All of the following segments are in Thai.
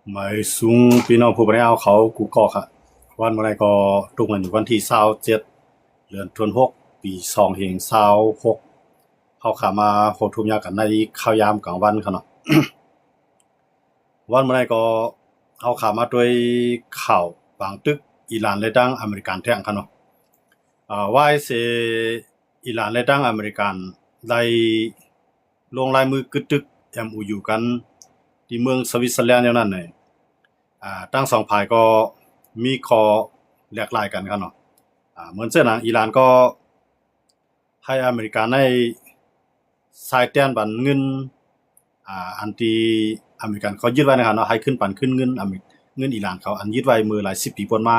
ไม่สูงพี่น้องผู้บริหารเขากูก็ค่ะวันเมื่อไรก็ตรงกันอยู่วันที่27เดือนธันวาคมปี2026เขาขามาโหทุมยากันในข้าวยามกลางวันค่ะเนาะ วันเมื่อไรก็เขาขามาด้วยข่าวบางตึกอิหร่านและดังอเมริกันแท้งค่ะเนาะว่าเสอิหร่านและดังอเมริกันได้ลงลายมือกึดตึก MOU กันที่เมืองสวิตเซอร์แลนด์นั่นเลยทั้งสองฝ่ายก็มีข้อแลกหลายกันครับเนาะเหมือนเช่นอิหร่านก็ให้อเมริกันได้สายเตียนบันเงินอันที่อเมริกันเขายึดไว้นะครับเนาะให้ขึ้นปันขึ้นเงินเงินอิหร่านเขาอันยึดไว้มือหลาย10 ปีปนมา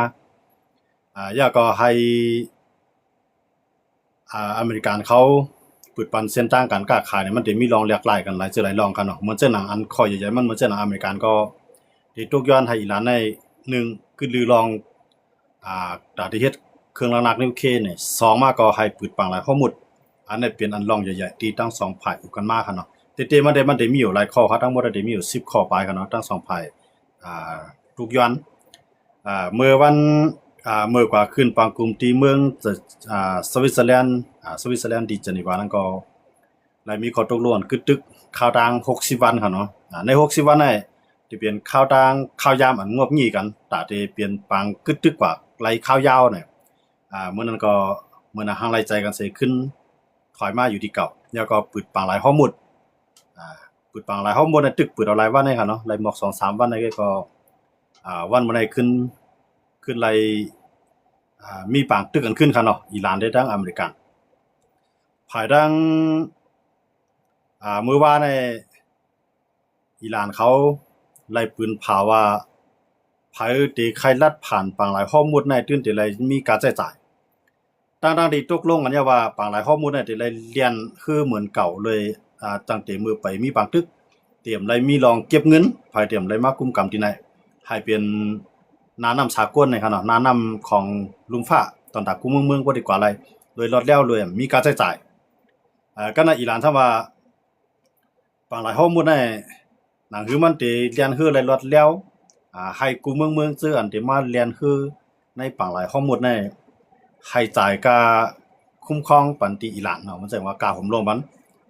ย่าก็ให้อเมริกันเขาเปิดปันเส้นทางการค้าขายเนี่ยมันจะมีรองแลกหลายกันหลายเจอหลายรองกันเนาะเหมือนเช่นอันข้อใหญ่ๆมันเหมือนเช่นอเมริกันก็ที่ตกย้อนให้อิหร่านใน1คือลือรองดาที่เฮ็ดเครื่องระงับนิวเคลียร์เนี่ย2มาก็ให้ปืดปังหลายข้อมูลอันนี้เป็นอันรองใหญ่ๆที่ทั้ง2ฝ่ายอยู่กันมาครับเนาะแต่มันได้มีอยู่หลายข้อครับทั้งหมดได้มีอยู่10ข้อปลายครับเนาะทั้ง2ฝ่ายทุกย้อนเมื่อวันเมื่อกว่าขึ้นปังกลุ่มที่เมืองสวิตเซอร์แลนด์ที่เจนีวานั้นก็ได้มีข้อตกลงกึดตึกข่าวดัง60วันครับเนาะใน60วันนั้นที่เป็นข่าวดังข่าวยามอันงบงี้กันแต่ที่เปลี่ยนปังกึดตึกกว่าไล่ข่าวยาวเนี่ยเมื่อนั้นก็เมื่อนั้นห่างไล่ใจกันเสียขึ้นถอยมาอยู่ที่เก่าแล้วก็ปืดปังหลายข้อมูลปืดปังหลายข้อมูลในตึกปืดเอาหลายวันได้ครับเนาะไล่หมอก 2-3 วันได้ก็วันมื้อใดขึ้นไล่มีปางตึกกันขึ้นครับเนาะอิหร่านได้ทั้งอเมริกันภายดังมื้อวานในอิหร่านเขาไล่ปืนเผาว่าภายที่ใครลัดผ่านปางหลายข้อมูลในตื้นที่ไล่มีการใช้จ่ายตั้งที่ตกลงกันว่าปางหลายข้อมูลในที่ไล่เรียนคือเหมือนเก่าเลยตั้งแต่มือไปมีปางตึกเตรียมไล่มีรองเก็บเงินภายเตรียมไล่มากุมกำที่ไหนให้เป็นน้านำสากลในครับเนาะน้านำของลุงฟ้าตอนตักกูเมืองบ่ดีกว่าอะไรโดยลดแล้วเลยมีการใช้จ่ายก็ในอิหร่านถ้าว่าปางหลายข้อมูลในหนังคือมันที่เรียนคืออะไรลดแล้วให้กูเมืองซื้ออันที่มาเรียนคือในปางหลายข้อมูลในให้จ่ายกาคุ้มครองปันติอิหร่านเนาะมันแสดงว่ากาผมลงมัน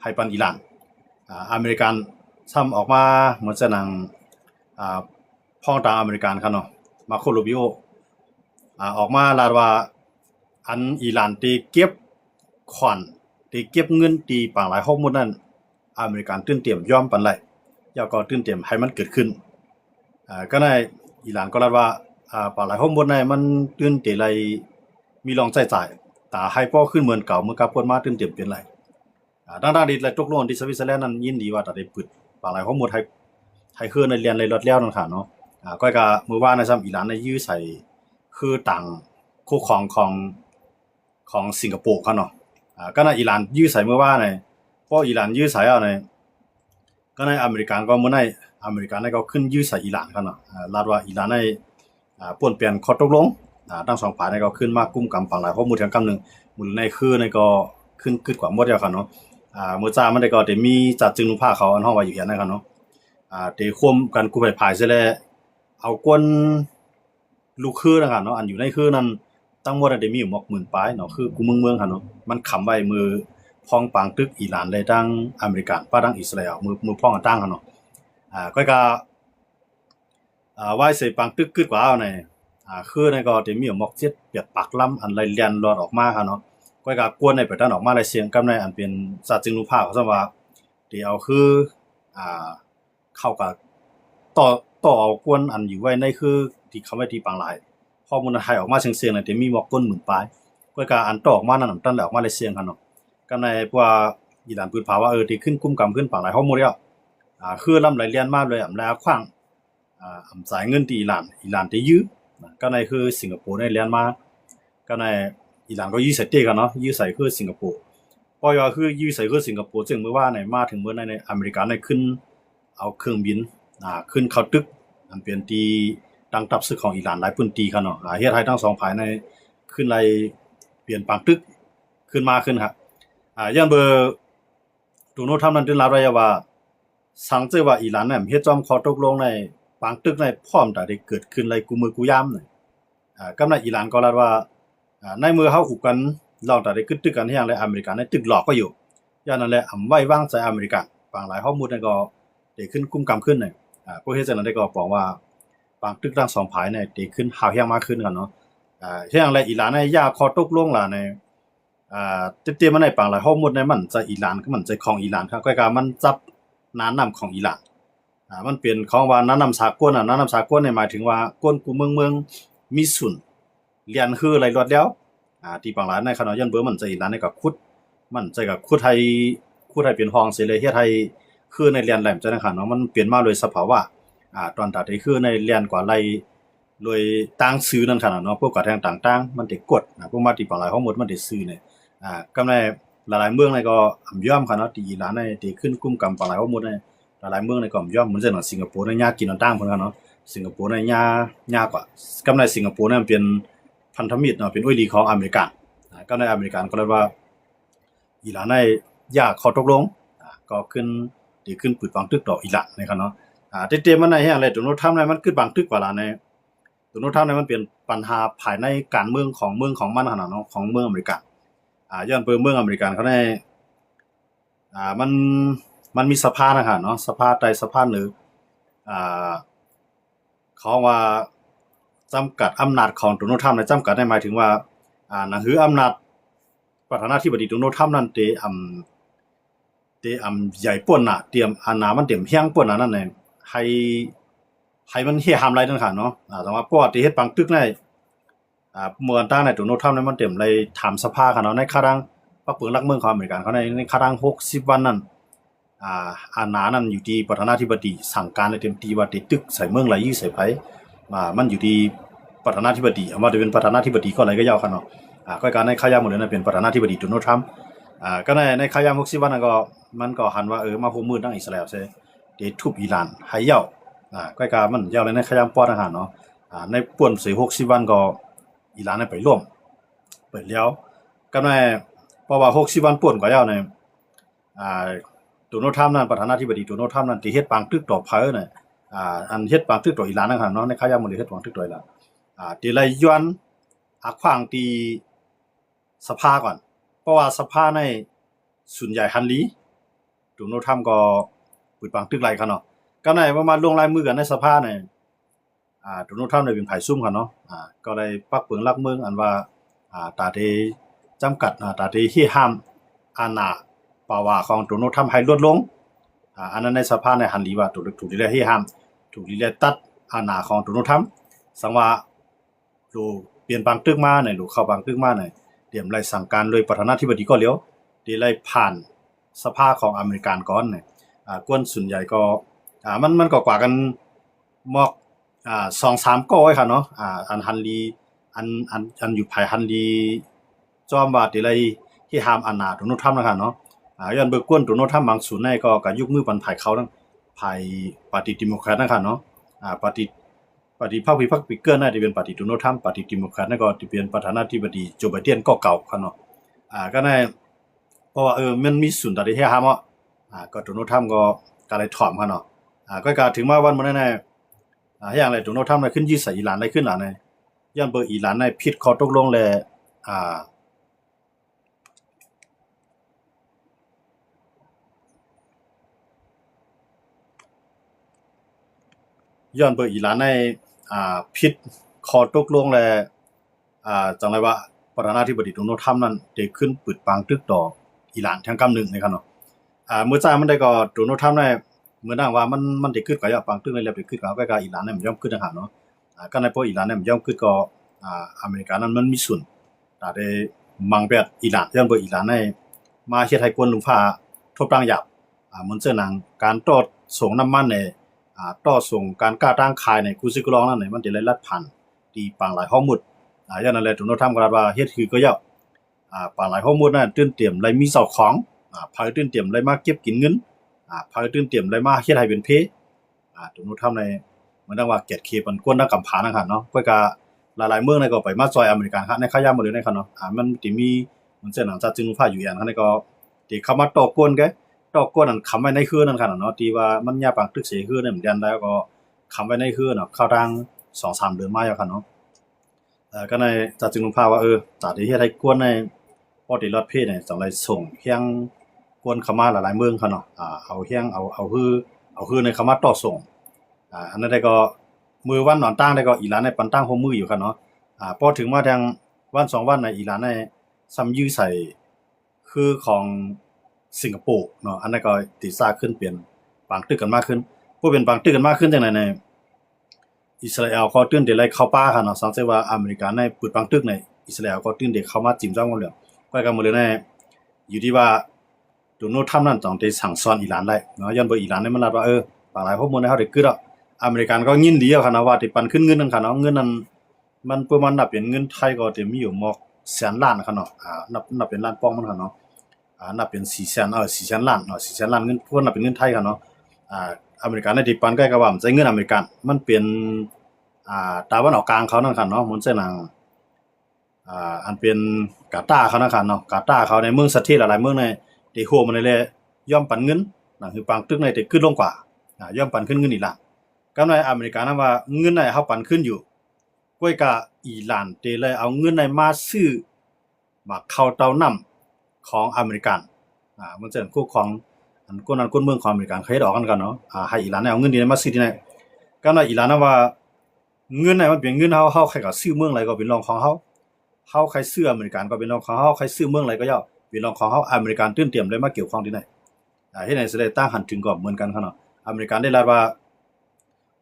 ให้ปันอิหร่านอเมริกันซ้ำออกมาเหมือนจะหนังพ้องต่างอเมริกันครับเนาะมาโครูบิโอออกมาลาดว่าอันอิหร่านที่เก็บขวัญที่เก็บเงินที่ปางหลายข้อมูลนั้นอเมริกันตื่นเตรียมยอมปันไรแล้วก็ตื่นเตรียมให้มันเกิดขึ้นก็ในอิหร่านก็ลาดว่าปางหลายข้อมูลนั้นมันตื่นเตรียมไรมีรองจ่ายแต่ให้พ่อขึ้นเหมือนเก่าเมื่อกับเพิ่นมาตื่นเตรียมเป็นไรดังที่ตกลงที่สวิตเซอร์แลนด์นั้นยินดีว่าจะได้ปึดปางหลายข้อมูลให้คืนในเรียนเลยลดแล้วนั่นค่ะเนาะก็มื้อวานในซ้ำอิหร่านในยื้อใส่คือต่างคู่ครองของสิงคโปร์เขาเนาะก็ในอิหร่านยื้อใส่มื้อวานในเพราะอิหร่านยื้อใส่เอาในก็ในอเมริกันก็มื้อในอเมริกันในก็ขึ้นยื้อใส่อิหร่านเขาเนาะลาดว่าอิหร่านในป่วนเปลี่ยนข้อตกลงทั้งสองฝ่ายในก็ขึ้นมากุมกำฝั่งหลายข้อมูลทางกำนึงมื้อในคือในก็ขึ้นกึดกว่าหมดแล้วครับเนาะมื้อจ้ามันได้ก็ได้มีจัดจึงนุภาเขาอันเฮาว่าอยู่เฮียนนะครับเนาะได้ควมกันกูไปภายเสียแล้วเอากวนลูกคือนะครับเนาะอันอยู่ในคือนั้นทั้งหมดได้มีอยู่หมอกหมื่นปลายเนาะคือกูเมืองครับเนาะมันค้ำไว้มือพ้องปางตึกอิหร่านได้ทั้งอเมริกันป้าทั้งอิสราเอลมือพ้องกันตั้งครับเนาะก็ไว้ใส่ปางตึกกึดกว่าเอาในคือในก็ได้มีอยู่หมอก7เปียกปากลำอันไหลเลียนรอดออกมาครับเนาะก็กวนในไปด้านออกมาหลายเสียงกับในอันเป็นสัจจึงนุภาพเขาซั่นว่าที่เอาคือเข้ากับต่อเอากวนอันอยู่ไว้ในคือที่เขาไว้ที่ปางหลายข้อมูลไทยออกมาเสียงๆน่ะที่มีหมอกก้นหมื่นปลายก็อันต่อออกมานั่นตั้นแล้วออกมาหลายเสียงคั่นเนาะก็ในพวกอีหร่านปืนผาว่าที่ขึ้นกุมกำขึ้นปางหลายข้อมูลแล้วคือลำไหลเลียนมาเลยอำลาขว้างอำสายเงินที่อิหร่านที่ยื้อก็ในคือสิงคโปร์ได้เลียนมาก็ในอิหร่านก็ยื้อใส่เต้กันเนาะยื้อใส่คือสิงคโปร์ปอยว่าคือยื้อใส่คือสิงคโปร์ซึ่งเมื่อว่าในมาถึงเมื่อในอเมริกาได้ขึ้นเอาเครื่องบินขึ้นเข้าตึกอันเป็นที่ดังตับซึกของอิหร่านหลายพื้นที่ครับเนาะเฮ็ดให้ทั้ง2ฝ่ายในขึ้นไล่เปลี่ยนปางตึกขึ้นครับอย่างเบอร์โดนัลด์ทรัมป์นั้นได้รับไว้ว่าสั่งเจอว่าอิหร่านนั้นเฮ็ดจอมข้อตกลงใน บางตึกในพร้อมแต่ได้เกิดขึ้นไรกูมือกูย่ำเนี่ยกำในอิหร่านก็รัดว่าในเมื่อเขาอุกกันลองแต่ได้ขึ้นตึกกันที่อย่างไรอเมริกันในตึกหลอกก็อยู่ย่านนั้นแหละไว้วางใจอเมริกันบางหลายข้อมูลเนี่ยก็ได้ขึ้นกุ้มกำขึ้นเนี่ยพวกเฮจันนั้นได้ก็บอกว่าบางตึกทั้งสองฝ่ายเนี่ยได้ขึ้นหาวเฮียงมากขึ้นกันเนาะที่อย่างไรอิหร่านในยาคอตกลงล่ะในเตรียมมาในบางหลายข้อมูลในมันจะอิหร่านก็มันจะของอิหร่านครับก็การมันจับน้ำนำของอิหร่านมันเปลี่ยนของว่าน้ำนำสากลน้ำนำสากลเนี่ยหมายถึงว่าก้นกูเมืองมีสุนเรียนคืออะไรรวดแล้วที่บางหลายในขณะยันเบอร์มันจะอิหร่านในกับคุดมันใจกับคุดไทยเป็นห้องเสเลยเฮ็ดให้คือในเรียนแหลมจังคั่นเนาะมันเปลี่ยนมาโดยสภาวะตอนตัดที่คือในเรียนกว่าไรโดยต่างซื้อนั่นคั่นเนาะพวกกระแทงต่างๆมันได้กดพวกมาที่บางหลายข้อมูลมันได้ซื้อเนี่ยกำในหลายๆเมืองในก็ย่อมคั่นเนาะที่อิหร่านในที่ขึ้นกลุ่มกำบางหลายข้อมูลในหลายๆเมืองในก็ย่อมเหมือนจังสิงคโปร์ในยากินต่างๆเพิ่นกันเนาะสิงคโปร์ในยากว่ากำในสิงคโปร์เนี่ยมันเป็นพันธมิตรเนาะเป็นอ้อยลีของอเมริกันก็ในอเมริกันก็เลยว่าอิหร่านในยากข้อตกลงก็ขึ้นดีขึ้นปืดบางตึกต่ออิหร่านนะครับเนาะเตรียมมันในอย่างไรโดนัลด์ทรัมป์ในมันขึ้นบางตึกกว่าล่ะในโดนัลด์ทรัมป์ในมันเป็นปัญหาภายในการเมืองของมันขนาดเนาะของเมืองอเมริกันย้อนเมืองอเมริกันเขาในมันมีสภานะครับเนาะสภาใดสภาหรือเขาว่าจำกัดอำนาจของโดนัลด์ทรัมป์ในจำกัดได้หมายถึงว่าหนังสืออำนาจประธานาธิบดีโดนัลด์ทรัมป์นั้นใหญ่ป่วนน่ะเตรียมอาณามันเตรียมเฮียงป่วนนั่นแหละให้มันเฮียหามไรนั่นค่ะเนาะแต่ว่าปกติเฮ็ดบางตึกในเมืองต่างในโดนัลด์ทรัมป์นั้นมันเตรียมเลยถามสภาค่ะเนาะในครั้งปักเปิงรักเมืองของอเมริกันเขาในครั้ง60วันนั้นอาณานั้นอยู่ที่ประธานาธิบดีสั่งการเลยเต็มที่ว่าติดตึกใส่เมืองไหลยี่ใส่ไผมันอยู่ที่ประธานาธิบดีว่าจะเป็นประธานาธิบดีก็อะไรก็ยาวค่ะเนาะก็การในขายามหมดเลยนะเป็นประธานาธิบดีโดนัลด์ทรัมป์ก็ในขายาม60วันนั้นก็มันก็หันว่ามาโฮมือตั้งอิสราเอลใช่ได้ทุบอิหร่านให้ยาวก็การมันยาวเลยในขายามปอดอาหารเนาะในป่วนสิ60วันก็อิหร่านไปร่วมเปิดแล้วก็ในเพราะว่า60วันป่วนก็ยาวในโดนัลด์ทรัมป์นั้นประธานาธิบดีโดนัลด์ทรัมป์นั้นที่เฮ็ดปางตึกต่อเผอน่ะอันเฮ็ดปางตึกต่ออิหร่านนะครับเนาะในขายามหมดเลยเฮ็ดปางตึกต่ออิหร่านที่ไล่ย้อนขวางตีสภาก่อนเพราะว่าสภาในส่วนใหญ่ฮันลีโดนัลด์ทรัมป์ก็ปิดปางตึกไล่คั่นเนาะก็ในประมาณลงลายมือกันในสภาเนี่ยโดนัลด์ทรัมป์ได้เป็นไผซุ่มคั่นเนาะก็ได้ปักเปิงลักเมืองอันว่าตาที่จำกัดตาที่ที่ห้ามอาณาปาวาของโดนัลด์ทรัมป์ให้ลดลงอันนั้นในสภาในฮันลีว่าถูกดีแลที่ห้ามถูกดีแลตัดอาณาของโดนัลด์ทรัมป์สังว่าดูเปลี่ยนบางตึกมาเนี่ยดูเข้าบางตึกมาเนี่ยเตรียมไล่สั่งการโดยประธานาธิบดีก็แล้วที่ไล่ผ่านสภาของอเมริกันก่อนเนี่ยกวนส่วนใหญ่ก็มันก็กว่ากันมอก2-3ก้อยค่ะเนาะอันฮันลีอันอยู่ภายฮันลีจอมว่าที่ไล่ที่ห้ามอาณาโดนัลด์ทรัมป์นะคะเนาะย้อนเบิกกวนโดนัลด์ทรัมป์บางส่วนในก็ยุกมือปันภายเขาทั้งภายปฏิดิโมแครตนะคะเนาะปฏิพรรคปิเกอร์น่าจะเป็นปฏิโดนัลด์ทรัมป์ปฏิดิโมแครตนั่นก็ที่เป็นประธานาธิบดีโจไบเดนก็เก่าคั่นเนาะก็ในเพราะว่ามันมีส่วนตัดที่ห้ามก็โดนัลด์ทรัมป์ก็เลยถอมคั่นเนาะก็กะถึงมาวันมื้อนั้นอย่างไรโดนัลด์ทรัมป์ได้ขึ้นยึดใส่อิหร่านได้ขึ้นล่ะในย้อนเบอร์อิหร่านในผิดข้อตกลงและย้อนเบอร์อิหร่านในผิดข้อตกลงและจังไรว่าประธานาธิบดีโดนัลด์ทรัมป์นั้นได้ขึ้นปึดปางตึกต่ออิหร่านทางกำหนึ่งนะครับเนาะเมื่อจ้ามันได้ก็โดนัลด์ทรัมป์ได้เมื่อนั้นว่ามันได้ขึ้นก็อย่าปางตึกในแล้วไปขึ้นก็อิหร่านนั้นมันย่อมขึ้นนะครับเนาะก็ในพออิหร่านนั้นมันย่อมขึ้นก็อเมริกานั้นมันมีส่วนแต่ได้มังแบบอิหร่านย้อนเบอร์อิหร่านในมาเฮ็ดให้กวนลุงฟ้าทบตั้งหยับเหมือนเจ้าหนังการต่อส่งน้ำมันในต่อส่งการกล้าตั้งขายในกูซิกลองนั่นนี่มันจะได้ลัดผ่านที่ปางหลายข้อมูลอย่างนั้นแหละโดนัลด์ทรัมป์ก็ว่าเฮ็ดคือก็ยาวปางหลายข้อมูลนั้นตื่นเตรียมไล่มีเจ้าของพาตื่นเตรียมไล่มาเก็บกินเงินพาตื่นเตรียมไล่มาเฮ็ดให้เป็นเพโดนัลด์ทรัมป์ในเหมือนว่าเกียรติเคมันกวนนักกำผานะครับเนาะเพื่อก็หลายๆเมืองในก็ไปมาซอยอเมริกันครับในขายามหมดเลยนะครับเนาะมันสิมีเหมือนเจ้าหนังจัดจึงฟ้าอยู่อย่างนั้นก็ที่เข้ามาต่อกวนแกต่อกวนนั้นค้ำไว้ในคือนั่นคั่นเนาะที่ว่ามันยาปางตึกเสคือนั่นเหมือนกันแล้วก็ คำไว้ในคือเนาะเข้าดัง 2-3 เดือนมาแล้วค่ะเนาะก็ในจะจึงลงภาพว่าจากที่เฮ็ดให้กวนในปอติรอดเพศเนี่ยจังไรส่งเฮียงกวนเข้ามาหลายๆเมืองค่ะเนาะเอาเฮียงเอาฮือในเข้ามาต่อส่งอันนั้นได้ก็มือวันนอนตั้งได้ก็อิหร่านในปันตั้งโฮมมืออยู่ค่ะเนาะพอถึงมาทางวัน2วันในอิหร่านในซ้ำยื้อใส่คือของสิงคโปร์เนาะอันนั้นก็ติดซาขึ้นเปลี่ยนบางตึกกันมากขึ้นผู้เป็นบางตึกกันมากขึ้นจังได๋ในอิสราเอลก็ตื่นได้ไล่เข้าป่าค่ะเนาะสังเกตว่าอเมริกาในปืดบางตึกในอิสราเอลก็ตื่นได้เข้ามาจิ้มจ้องหมดแล้วก็กันหมดเลยในอยู่ที่ว่าโดนัลด์ทรัมป์นั้นต้องได้สั่งสอนอิหร่านได้เนาะย้อนบ่อิหร่านนี่มันลาดว่าบางหลายข้อมูลให้เฮาได้กึดอเมริกันก็ยินดีเอาค่ะนะว่าที่ปันขึ้นเงินนั่นค่ะเนาะเงินนั้นมันประมาณนับเป็นเงินไทยก็จะมีอยู่หมอกแสนล้านค่ะเนาะนับเป็นล้านปองมันค่ะเนาะนับเป็น400,000 ล้านเนาะ400,000 ล้านเงินพวกนับเป็นเงินไทยค่ะเนาะอเมริกันในที่ปันใกล้กับว่ามันใช้เงินอเมริกันมันเป็นตะวันออกกลางเขานั่นค่ะเนาะเหมือนเส้นทางอันเป็นกาตาร์เขานั่นค่ะเนาะกาตาร์เขาในเมืองประเทศหลายๆเมืองในที่โฮมันเลยย่อมปันเงินนั่นคือปังตึกในที่ขึ้นลงกว่าย่อมปันขึ้นเงินอีหร่านก็ในอเมริกานั้นว่าเงินในเฮาปันขึ้นอยู่ก้วยกับอิหร่านเตเลยเอาเงินในมาซื้อมาเข้าเตานำของอเมริกันมันจะคู่ของอันคนนั้นคนเมืองของอเมริกันเคยดอกกันเนาะให้อิหร่านเอาเงินนี้มาซื้อที่ไหนก็ในอิหร่านนั้นว่าเงินไหนมันเป็นเงินเฮาใครก็ซื้อเมืองไหนก็เป็นรองของเฮาใครซื้ออเมริกันก็เป็นรองของเฮาใครซื้อเมืองไหนก็ย่อเป็นรองของเฮาอเมริกันตื่นเตรียมเลยมาเกี่ยวข้องที่ไหนเฮ็ดให้สิได้ตั้งหันถึงก็เหมือนกันเนาะอเมริกันได้ลาดว่า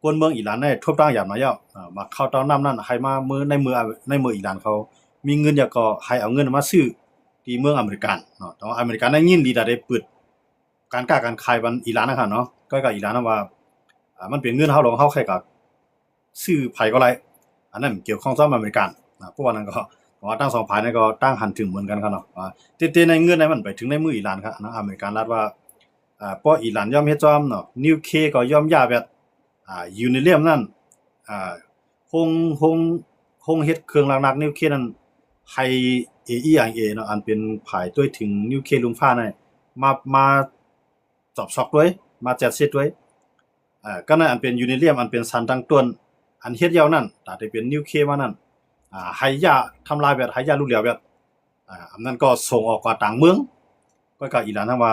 คนเมืองอิหร่านได้ทบตั้งอย่างมาย่อมาเข้าเตาน้ำนั่นให้มามือในมืออิหร่านเขามีเงินอยากก็ให้เอาเงินมาซื้อที่เมืองอเมริกันเนาะแต่ว่าอเมริกันได้ยินดีได้เปิดการค้าการขายบันอิหร่านนะครับเนาะก็กับอิหร่านว่ามันเป็นเงินเฮาลงเฮาใครก็ซื้อไผก็ไรอันนั้นเกี่ยวข้องกับอเมริกันพวกนั้นก็ว่าตั้ง2ฝ่ายนั้นก็ตั้งหันถึงเหมือนกันครับเนาะเตในเงินในมันไปถึงในมืออิหร่านครับนะอเมริกันรัฐว่าเพราะอิหร่านยอมเฮ็ดจอมเนาะนิวเคลียร์ก็ยอมย่าแบบยูนิเลียมนั่นคงเฮ็ดเครื่องรักนักนิวเคลียร์นั้นให้ AEIA เนาะอันเป็นภายด้วยถึงนิวเคลียร์ลุงฟ้านั่นมาจอบซอกด้วยมาแจดเซตด้วยก็นั่นอันเป็นยูนิเลียมอันเป็นสารตั้งต้นอันเฮ็ดยาวนั่นแต่ได้เป็นนิวเคลียร์มานั่นให้ยาทำลายแบบให้ยาลูกเหลวแบบอันนั้นก็ส่งออกกว่าต่างเมืองก็กับอิหร่านทั้งว่า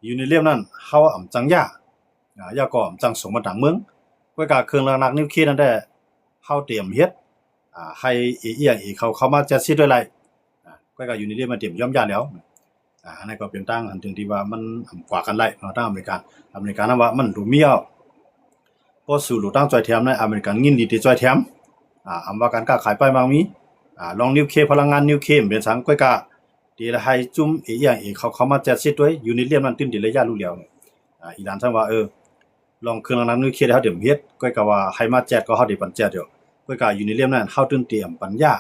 ยูนิเลียมนั่นเฮาอำจังยายาก็อำจังส่งมาต่างเมืองก็กับเครื่องรักนักนิวเคลียร์นั่นได้เฮาเตรียมเฮ็ดให้AEIAเขามาจัดสิด้วยไรก็กับยูนิเลียมมาเตรียมย่อมยาแล้วอันนั้นก็เป็นตั้งอันถึงที่ว่ามันกว่ากันไรเนาะทางอเมริกันนั้นว่ามันดูมีเอาก็สู่ตั้งจอยแถมในอเมริกันยินดีที่จอยแถมอำว่าการค้าขายไปบางมีลองนิวเคลียร์พลังงานนิวเคลียร์เป็นสังก้อยกะที่ให้จุ่มAEIAเขามาจัดสิด้วยยูนิเลียมนั้นตื่นที่ระยะรู้แล้วอิหร่านซั่นว่าลองเครื่องรักนิวเคลียร์เฮาเตรียมเฮ็ดก้อยกะว่าให้มาแจกก็เฮาได้ปันแจกอยู่ก้อยกะยูนิเลียมนั้นเฮาตื่นเตรียมปัญญา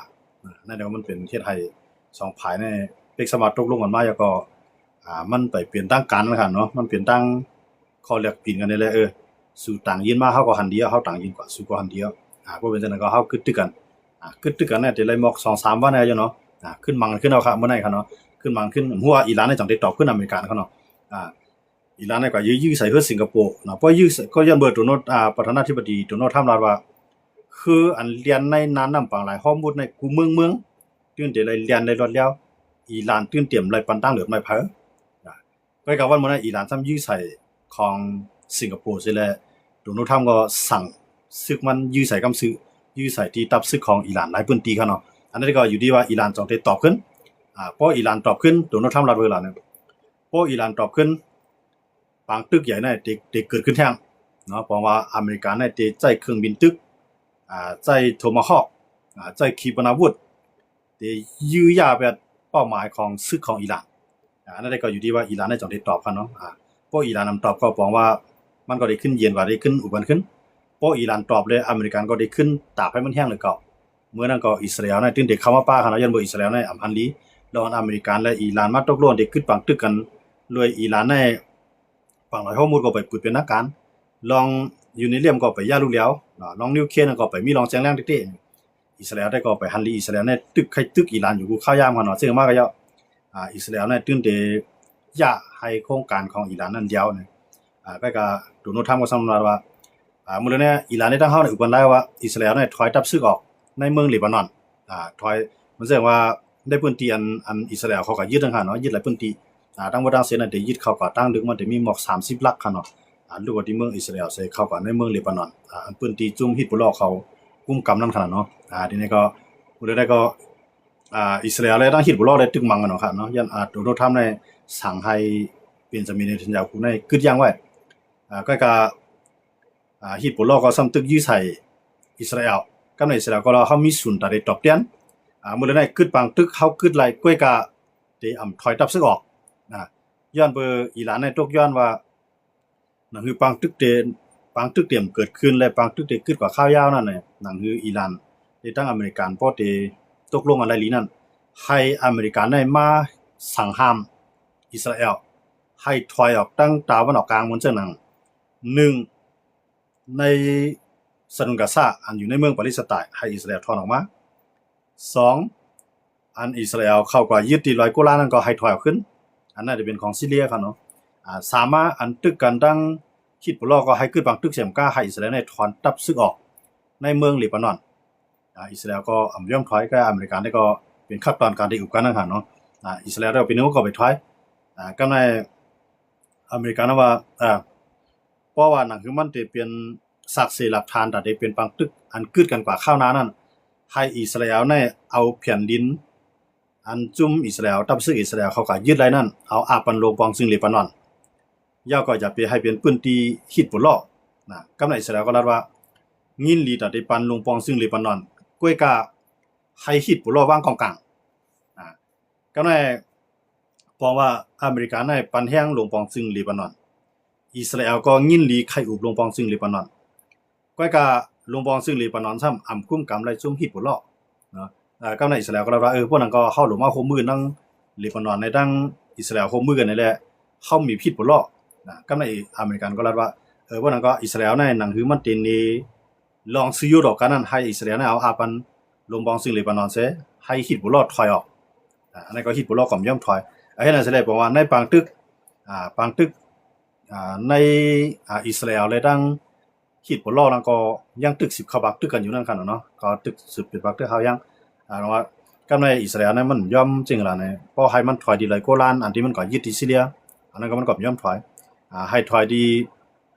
นั่นเดี๋ยวมันเป็นเฮ็ดให้2ฝ่ายในเป็นสมาตกลงกันมาแล้วก็มันไปเปลี่ยนตั้งการนะครับเนาะมันเปลี่ยนตั้งข้อแลกเปลี่ยนกันได้เลยสู่ต่างยินมาเฮาก็หันเดียวเฮาต่างยินกว่าสู่ก็หันเดียวบ่เป็นจังนั้นก็เฮาคึดตึกกันคึดตึกกันเนี่ยได้เลยหมอก 2-3 วันแล้วอยู่เนาะขึ้นมังขึ้นเอาครับมื้อไหนครับเนาะขึ้นมังขึ้นหัวอิหร่านนี่จังได้ตอบขึ้นอเมริกันเขาเนาะอิหร่านนี่ก็ยื้อใส่เฮือสิงคโปร์เนาะเพราะยื้อก็ยันเบิดโดนัลด์ประธานาธิบดีโดนัลด์ทรัมป์ว่าคืออันเรียนในนานนำปางหลายข้อมูลในกูเมืองตื่นได้เลยเรียนได้รอดแล้วอิหร่านตื่นเตรียมเลยปันตั้งเหลือไม่เผอก็กับวันมื้อนั้นอิหร่านซ้ำยื้อใส่ของสิงคโปร์ซิแลโดนัลด์ทรัมป์ก็สั่งศึกมันยื้อใส่กำซื้อยื้อใส่ที่ตับซึกของอิหร่านหลายพื้นที่เขาเนาะอันนั้นก็อยู่ที่ว่าอิหร่านจองได้ตอบขึ้นเพราะอิหร่านตอบขึ้นโดนัลด์ทรัมป์รับเวลาเนี่ยเพราะอิหร่านตอบขึ้นปางตึกใหญ่เนี่ยได้เกิดขึ้นแท้งเนาะเพราะว่าอเมริกาเนี่ยได้ใช้เครื่องบินตึกใช้โทมาฮอคใช้ขีปนาวุธได้ยื้อยาแบบเป้าหมายของซึกของอิหร่านอันนั้นก็อยู่ที่ว่าอิหร่านได้จองได้ตอบกันเนาะเพราะอิหร่านนำตอบก็บอกว่ามันก็ได้ขึ้นเย็นกว่าได้ขึ้นอุบันขึ้นเพราะอิหร่านตอบเลยอเมริกันก็ได้ขึ้นตากให้มันแห้งเลยก็เมื่อนั้นก็อิสราเอลเนี่ยตื่นเด็กเข้ามาป้ากันเนาะยันบ่อิสราเอลเนี่ยอำพันลีระหว่างอเมริกันและอิหร่านมาตกลงได้ขึ้นปังตึกกันเลยอิหร่านในฝั่งหลายข้อมูลก็ไปเปิดเป็นนักการลองยูนิเลียมก็ไปย่าลูกแล้วลองนิวเคลียร์ก็ไปมีลองแจงแรงเต้ๆอิสราเอลได้ก็ไปฮันลีอิสราเอลเนี่ยตึกใครตึกอิหร่านอยู่กูข้าวยามกันเนาะซึ่งมากก็เยอะอิสราเอลเนี่ยตื่นเดย่าให้โครงการของอิหร่านนั้นยาวเนี่ยก็โดนัลด์ทรัมป์ก็สำนักว่า มื้อนี้อิหร่านได้ตั้งเฮาในอุปนไลว่าอิสราเอลเนี่ยถอยทัพซึกออกในเมืองเลบานอนถอยมันแสดงว่าได้พื้นที่อันอิสราเอลเขาก็ยึดทั้งหันเนาะยึดหลายพื้นที่ทั้งบ่ทั้งเสียนั่นได้ยึดเขาก็ตั้งดึกมันได้มีหมอก30ลักคั่นเนาะหรือว่าที่เมืองอิสราเอลใส่เข้าก็ในเมืองเลบานอนอันพื้นที่จุ่มฮิซบุลลอห์เขากุมกำนำขนาดเนาะทีนี้ก็มื้อนี้ก็อิสราเอลได้ตั้งฮิซบุลลอห์ได้ตึกมังกันเนาะครับเนาะยันโดนทำในสั่งให้เป็นจามินเนทันยาฮูในกึดยังไว้ก็ฮิซบุลลอห์ก็ซ้ำตึกยื้อใส่อิสราเอลกับในอิสราเอลก็เฮามีศูนย์ตาได้ตอบเตียนมื้อนี้กึดปังตึกเฮากึดไหลก้วยกะที่ถอยทับซึกออกย้อนเบอร์อิหร่านในตกย้อนว่านั่นคือปังตึกเตรียมเกิดขึ้นและปังตึกเตกึดกว่าข้าวยาวนั่นน่ะนั่นคืออิหร่านได้ตั้งอเมริกันพอที่ตกลงอะไรลีนั่นให้อเมริกันได้มาสั่งห้ามอิสราเอลให้ถอยออกตั้งตะวันออกกลางมันจังนั้น1ในสนุนกาซาอันอยู่ในเมืองปาเลสไตน์ให้อิสราเอลถอนออกมา2อันอิสราเอลเข้าก็ยึดที่100กว่าล้านนั้นก็ให้ถอยออกขึ้นอันนั้นจะเป็นของซีเรียครับเนาะสามารถอันตึกกันดังฮิซบุลลอห์ก็ให้ขึ้นบางตึกเสียมกล้าให้อิสราเอลได้ถอนทัพซึกออกในเมืองเลบานอนอิสราเอลก็ย่อมถอยก็อเมริกันได้ก็เป็นขั้นตอนการที่อุปการนั่นหั่นเนาะอิสราเอลได้เป็นนึงก็ไปถอยก็ในอเมริกันว่าเพราะว่านั่นคือมันจะเป็นสักดิ์ศรีหลักฐานแต่ได้เป็นบางตึกอันกึดกันกว่าข้าวนานั้นให้อิสราเอลได้เอาแผ่นดินอันจุ่มอิสราเอลทับซึกอิสราเอลเขาก็ยึดไว้นั่นเอาอาปันโลปองซึ่งเลบานอนย่าก็จะไปให้เป็นพื้นที่ฮิซบุลลอห์กำในอิสราเอลก็รัดว่างินลีตัดได้ปันลงปองซึ่งเลบานอนก้วยกะให้ฮิซบุลลอห์วางกองกลางกำในเพราะว่าอเมริกันได้ปันแห้งลงปองซึ่งเลบานอนอิสราเอลก็งินลีไข่อุบลงปองซึ่งเลบานอนก้วยกะลงปองซึ่งเลบานอนซ้ำกุ้มกำไรซุ่มฮิซบุลลอห์เนาะกำในอิสราเอลก็รัดว่าพวกนั้นก็เข้าหลงมาโฮมมือนั่งเลบานอนในดังอิสราเอลโฮมมือกันนี่แหละเฮามีฮิซบุลลอห์ก็ในอเมริกันก็รัดว่าพวกนั้นก็อิสราเอลในหนังคือมันเป็นนี่ลองซื้อดอกกันนั้นให้อิสราเอลเอาอาปันลงบองซึ่งเลบานอนเสให้ฮิซบุลลอห์ถอยออกอันนั้นก็ฮิซบุลลอห์ก็ย่อมถอยให้นั่นแสดงว่าในปางตึกในอิสราเอลเลยดังฮิซบุลลอห์นั้นก็ยังตึก10เขาบักตึกกันอยู่นั่นคั่นเนาะก็ตึก10เป็นบักตึกเขายังว่ากับในอิสราเอลนั้นมันย่อมจริงล่ะเนี่ยพอให้มันถอยดีเลยโกลานอันที่มันก็ยึดที่ซีเรียอันนั้นก็มันก็ย่อมถอยให้ถอยดี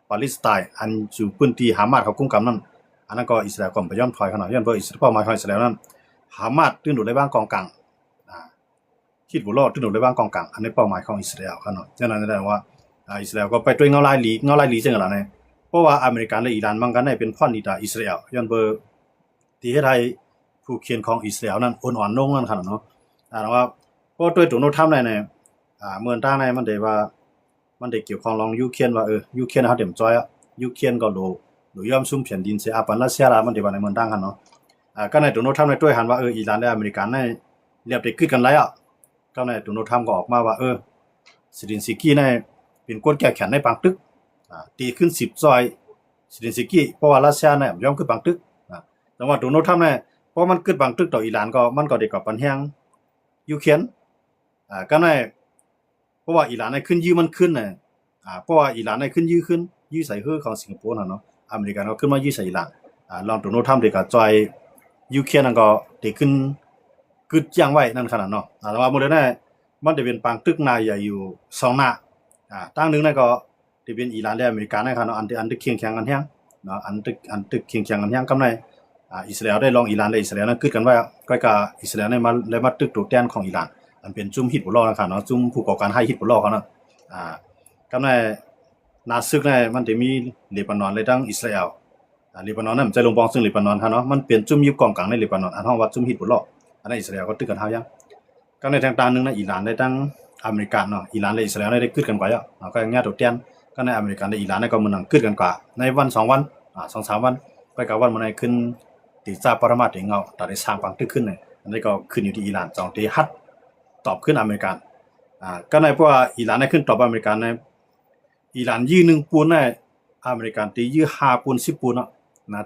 ปาเลสไตน์อันอยู่พื้นที่ฮามาสเขากุมกำนั่นอันนั้นก็อิสราเอลก็บ่ยอมถอยขนาดย้อนเพราะอิสราเอลเป้าหมายของอิสราเอลนั้นฮามาสตึงโดดได้บ้างกองกลางฮิซบุลลอห์ตึงโดดได้บ้างกองกลางอันนี้เป้าหมายของอิสราเอลขนาดฉะนั้นได้ว่าอิสราเอลก็ไปด้วยเงาลายหลีจังล่ะเนี่ยเพราะว่าอเมริกันและอิหร่านมันกันได้เป็นพ่อนิดาอิสราเอลย้อนเบอร์ที่เฮ็ดให้ผู้เขียนของอิสราเอลนั้นอ่อนๆลงนั่นขนาดเนาะว่าเพราะด้วยตัวโน้ตทำได้เนี่ยเมืองต่างในมันได้ว่ามันได้เกี่ยวข้องลองยูเครนว่ายูเครนเฮาเต็มจอยยูเครนก็โลย่อมซุ่มแผ่นดินเสียอาปันรัสเซียล่ะมันได้ว่าในเมืองต่างกันเนาะก็ในตัวโน้ตทำในด้วยหันว่าอิหร่านและอเมริกันในเรียบได้คือกันหลายก็ในตัวโน้ตทำก็ออกมาว่าซิลินซิกี้ในเป็นคนแก้แค้นในปางตึกตีขึ้น10ซอยซิลินซิกี้เพราะว่ารัสเซียเนี่ยย่อมคือปางตึกแต่ว่าตัวโน้ตทำในเพราะมันเกิดปางตึกต่ออิหร่านก็มันก็ได้กับปัญหายูเครนก็ในเพราะว่าอิหร่านในขึ้นยื้อมันขึ้นน่ะเพราะว่าอิหร่านในขึ้นยื้อใส่ฮือของสิงคโปร์เนาะอเมริกันก็ขึ้นมายื้อใส่อิหร่านลองตัวโน้ตทำได้ก็จอยยูเครนนั่นก็ได้ขึ้นกึดย่างไว้นั่นขนาดเนาะแต่ว่ามื้อนั้นมันได้เป็นปางตึกหน้าใหญ่อยู่2หน้าตั้งนึงนั่นก็ที่เป็นอิหร่านและอเมริกันนะครับเนาะอันตึกเคียงกันแฮงเนาะอันตึกเคียงกันแฮงกำในอิสราเอลได้ลองอิหร่านและอิสราเอลนั้นกึดกันไว้ก็อิสราเอลได้มาตึกตัวแทนของอิหร่านอันเป็นจุ่มฮิซบุลลอห์นะครับเนาะจุ่มผู้ก่อการให้ฮิซบุลลอห์เขานะกำในนาซึกในมันจะมีเลบานอนเลยทั้งอิสราเอลเลบานอนนั้นใจลงปองซึ่งเลบานอนครับเนาะมันเป็นจุ่มยุบกองกลางในเลบานอนอันห้องว่าจุ่มฮิซบุลลอห์อันนั้นอิสราเอลก็ตึกกันเฮายังกำในทางตานึงนะอิหร่านได้ทั้งอเมริกันเนาะอิหร่านและอิสราเอลได้กึดกันกว่าเนาะก็อย่างเงี้ยตัวแทนก็ในอเมริกันและอิหร่านก็มันนั่งกึดกันกว่าในวัน2วัน2-3วันไปกับวันมันได้ขึ้นติซาปรมาถึงเงาแต่ได้สร้างปังตึกขึ้นเนี่ยอันนี้ก็ขึ้นอยู่ที่อิหร่าน2ที่ฮัดตอบขึ้นอเมริกันก็ในเพราะว่าอิหร่านได้ขึ้นตอบอเมริกันในอิหร่านยื้อ1ปูนในอเมริกันตียื้อ5ปูน10ปูนเนาะ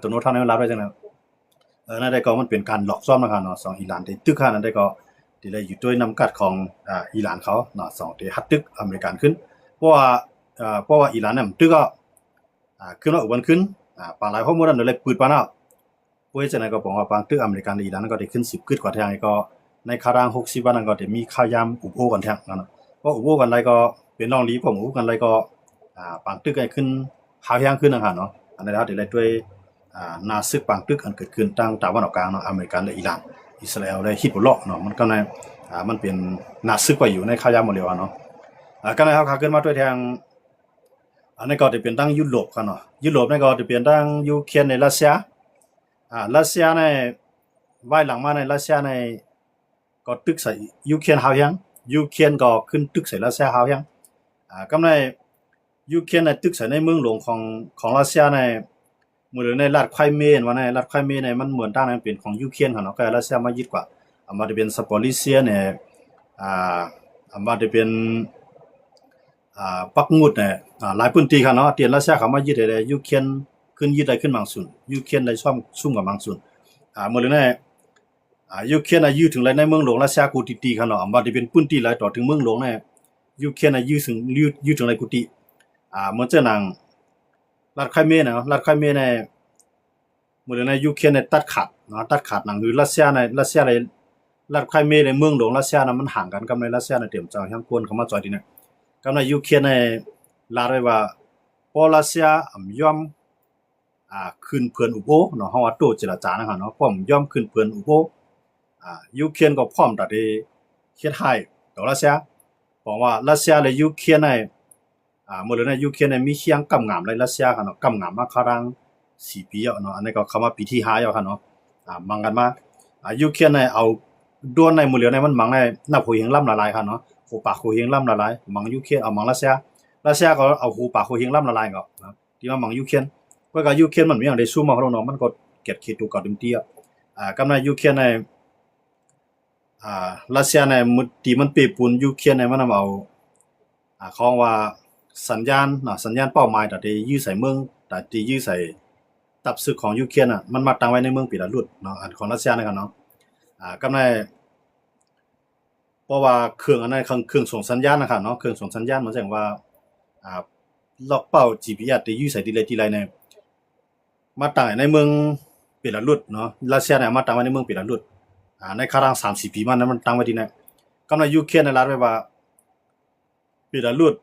ตัวโน้ตเท่านั้นรับได้จังได๋นั่นได้ก็มันเป็นการหลอกซ่อมนะครับเนาะ2อิหร่านที่ตึกนั้นได้ก็ที่ได้อยู่ด้วยนำกัดของอิหร่านเขาเนาะ2ที่ฮัดตึกอเมริกันขึ้นเพราะว่าอิหร่านเนี่ยตึกก็ขึ้นว่าอุบันขึ้น ปางหลายข้อมูลนั้นเลยปืดปานะป่วยจะไหนก็บอกว่าปางตึกอเมริกันอีหลานก็ได้ขึ้น10กึดกว่าแทงก็ในคาราง60วันนั้นก็ได้มีข้าวยามอุโภกันแทงนะเพราะอุโภกันไรก็เป็นน้องลีผมอุโภกันไรก็ปางตึกให้ขึ้นหาแฮงขึ้นนะเนาะอันนี้แล้วได้เลยด้วยนาซึกปางตึกอันเกิดขึ้นตั้งตะวันออกกลางเนาะอเมริกันและอิหร่านอิสราเอลและฮิซบุลเลาะห์เนาะมันก็ในมันเป็นนาซึกไปอยู่ในข้าวยามหมดเลยเนาะก็ในเฮาขาขึ้นมาด้วยแทงอันนี้ก็จะเป็นตั้งยุโรปกันเนาะยุโรปนี่ก็จะเป็นตั้งยูเครนในรัสเซียรัสเซียในไว้หลังมาในรัสเซียในก็ตึกใส่ยูเครนหาวยังยูเครนก็ขึ้นตึกใส่รัสเซียหาวยังก็ในยูเครนในตึกใส่ในเมืองหลวงของรัสเซียในมือในรัฐไครเมียว่าในรัฐไครเมียในมันเหมือนตั้งนั้นเป็นของยูเครนเนาะก็รัสเซียมายึดกว่ามาจะเป็นสปอลิเซียเนี่ยมาจะเป็นปักมุดเนี่ยหลายพื้นที่ค่ะเนาะเตียนรัสเซียเขามายึดได้ยูเครนขึ้นยึดได้ขึ้นบางส่วนยูเครนได้ซ่อมซุ่มกับบางส่วนมื้อนี้ยูเครนยืดถึงไรในเมืองหลวงรัสเซียกูตีค่ะเนาะมาจะเป็นพื้นที่หลายต่อถึงเมืองหลวงเนี่ยยูเครนยืดถึงไรกูตีเหมือนเจ้านางรัฐไครเมียนะรัฐไครเมียในมื้อนี้ยูเครนตัดขาดเนาะตัดขาดหนังคือรัสเซียในรัฐไครเมียในเมืองหลวงรัสเซียน่ะมันห่างกันกับในรัสเซียน่ะเตรียมเจ้าแห่งกวนเข้ามาจอยที่เนี่ยก็ในยูเครนในลาเรว่าพอรัสเซียยอมขึ้นเพื่อนอุโบเนาะเฮาว่าโตเจรจานะครับเนาะพร้อมยอมขึ้นเพื่อนอุโบยูเครนก็พร้อมที่จะเฮ็ดให้ต่อรัสเซียบอกว่ารัสเซียและยูเครนในมื้อนี้ยูเครนในมีเคียงกำงามในรัสเซียค่ะเนาะกำงามมาครั้ง4ปีแล้วเนาะอันนี้ก็เข้ามาปีที่5แล้วค่ะเนาะมังกันมายูเครนในเอาด้วนในมื้อนี้มันมังในนับหูเฮงล่ำละลายค่ะเนาะหูปากหูเฮงล่ำละลายมังยูเครนเอามังรัสเซียก็เอาหูปากหูเฮงล่ำละลายก็นะที่ว่ามังยูเครนเพราะก็ยูเครนมันมีอย่างได้สู้มาเขาเนาะมันก็เก็ดคิดดูก็เต็มที่กำในยูเครนในรัสเซียในมุที่มันปีปูนยูเครนในมันเอาของว่าสัญญาณเป้าหมายที่ยื้อใส่เมืองที่ยื้อใส่ตับศึกของยูเครนมันมาตั้งไว้ในเมืองปีละลุดเนาะอันของรัสเซียนะครับเนาะกำในเพราะว่าเครื่องอันนั้นเครื่องส่งสัญญาณนะครับเนาะเครื่องส่งสัญญาณมันแสดงว่าล็อกเป้า GPS ที่ยื้อใส่ที่ไรเนี่ยมาตั้งในเมืองปีละลุดเนาะรัสเซียเนี่ยมาตั้งไว้ในเมืองปีละลุดในคาราง30ปีมันตั้งไว้ที่นั่นกำในยูเครนในรัฐไว้ว่าปีละลุด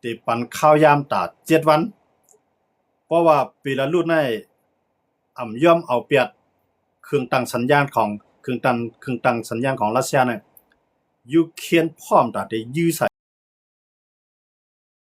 ที่ปันข้าวยามตา7วันเพราะว่าปีละลุดในย่อมเอาเปรียบเครื่องตั้งสัญญาณของเครื่องตั้งสัญญาณของรัสเซียเนี่ยยูเครนพร้อมที่จะยื้อใส่